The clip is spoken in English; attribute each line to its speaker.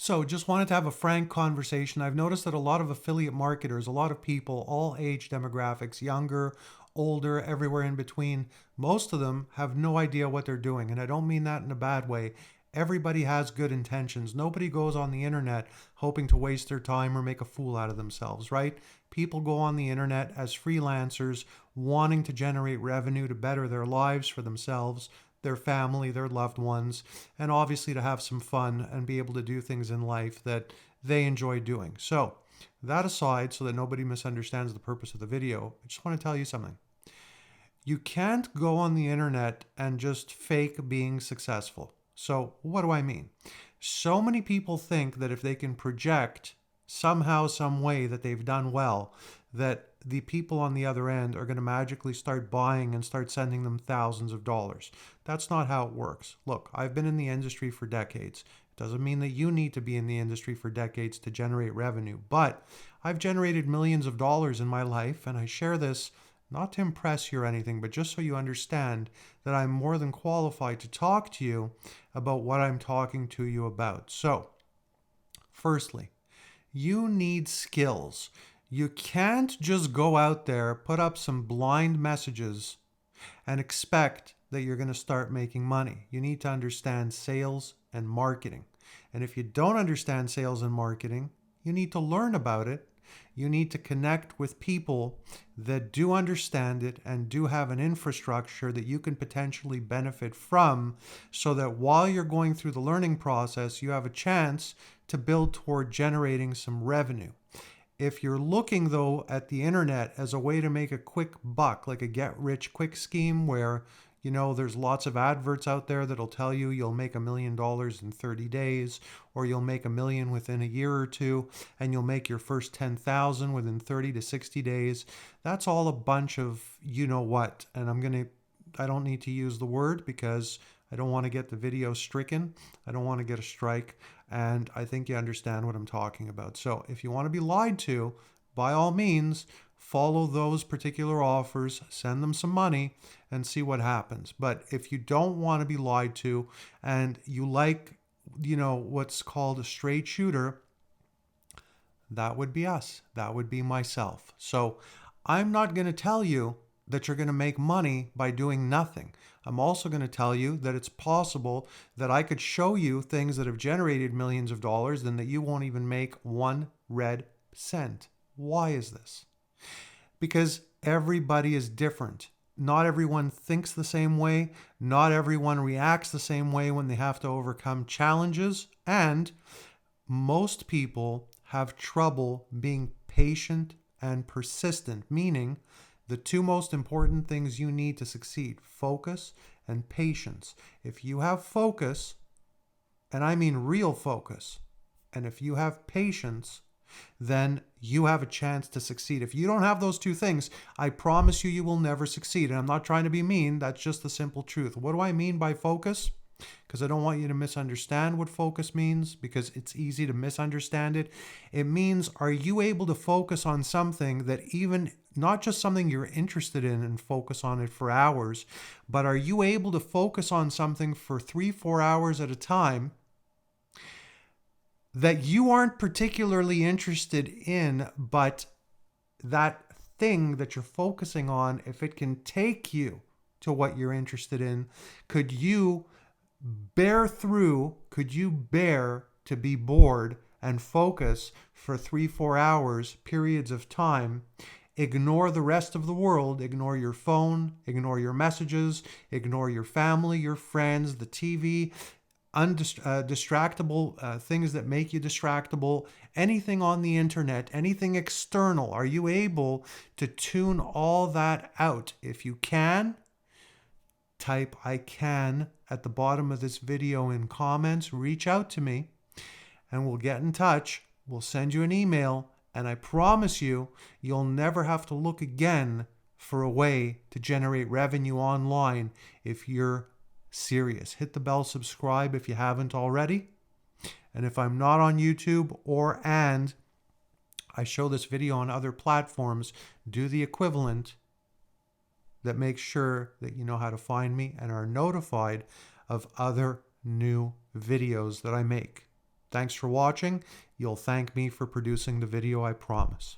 Speaker 1: So, just wanted to have a frank conversation. I've noticed that a lot of affiliate marketers, a lot of people, all age demographics, younger, older, everywhere in between, most of them have no idea what they're doing. And I don't mean that in a bad way. Everybody has good intentions. Nobody goes on the internet hoping to waste their time or make a fool out of themselves, right? People go on the internet as freelancers, wanting to generate revenue to better their lives for themselves, their family, their loved ones, and obviously to have some fun and be able to do things in life that they enjoy doing. So, that aside, so that nobody misunderstands the purpose of the video, I just want to tell you something. You can't go on the internet and just fake being successful. So, what do I mean? So many people think that if they can project somehow, some way that they've done well, that the people on the other end are going to magically start buying and start sending them thousands of dollars. That's not how it works. Look, I've been in the industry for decades. It doesn't mean that you need to be in the industry for decades to generate revenue, but I've generated millions of dollars in my life, and I share this not to impress you or anything, but just so you understand that I'm more than qualified to talk to you about what I'm talking to you about. So, firstly, you need skills. You can't just go out there, put up some blind messages, and expect that you're going to start making money. You need to understand sales and marketing. And if you don't understand sales and marketing, you need to learn about it. You need to connect with people that do understand it and do have an infrastructure that you can potentially benefit from, so that while you're going through the learning process, you have a chance to build toward generating some revenue. If you're looking, though, at the internet as a way to make a quick buck, like a get rich quick scheme where, there's lots of adverts out there that'll tell you you'll make $1 million in 30 days, or you'll make 1 million within a year or two, and you'll make your first 10,000 within 30 to 60 days. That's all a bunch of what. And I don't need to use the word because I don't want to get the video stricken. I don't want to get a strike. And I think you understand what I'm talking about. So if you want to be lied to, by all means, follow those particular offers, send them some money, and see what happens. But if you don't want to be lied to and you like, what's called a straight shooter, that would be us. That would be myself. So I'm not going to tell you that you're going to make money by doing nothing. I'm also going to tell you that it's possible that I could show you things that have generated millions of dollars and that you won't even make one red cent. Why is this? Because everybody is different. Not everyone thinks the same way. Not everyone reacts the same way when they have to overcome challenges. And most people have trouble being patient and persistent, meaning the two most important things you need to succeed: focus and patience. If you have focus, and I mean real focus, and if you have patience, then you have a chance to succeed. If you don't have those two things, I promise you, you will never succeed. And I'm not trying to be mean. That's just the simple truth. What do I mean by focus? Because I don't want you to misunderstand what focus means, because it's easy to misunderstand it. It means, are you able to focus on something that even not just something you're interested in and focus on it for hours, but are you able to focus on something for 3-4 hours at a time that you aren't particularly interested in, but that thing that you're focusing on, if it can take you to what you're interested in, could you could you bear to be bored and focus for 3-4 hours, periods of time, ignore the rest of the world, ignore your phone, ignore your messages, ignore your family, your friends, the TV, distractible things that make you distractible, anything on the internet, anything external? Are you able to tune all that out? If you can, type "I can" at the bottom of this video in comments. Reach out to me and we'll get in touch. We'll send you an email, and I promise you, you'll never have to look again for a way to generate revenue online if you're serious. Hit the bell, subscribe if you haven't already. And if I'm not on YouTube and I show this video on other platforms, do the equivalent. That makes sure that you know how to find me and are notified of other new videos that I make. Thanks for watching. You'll thank me for producing the video, I promise.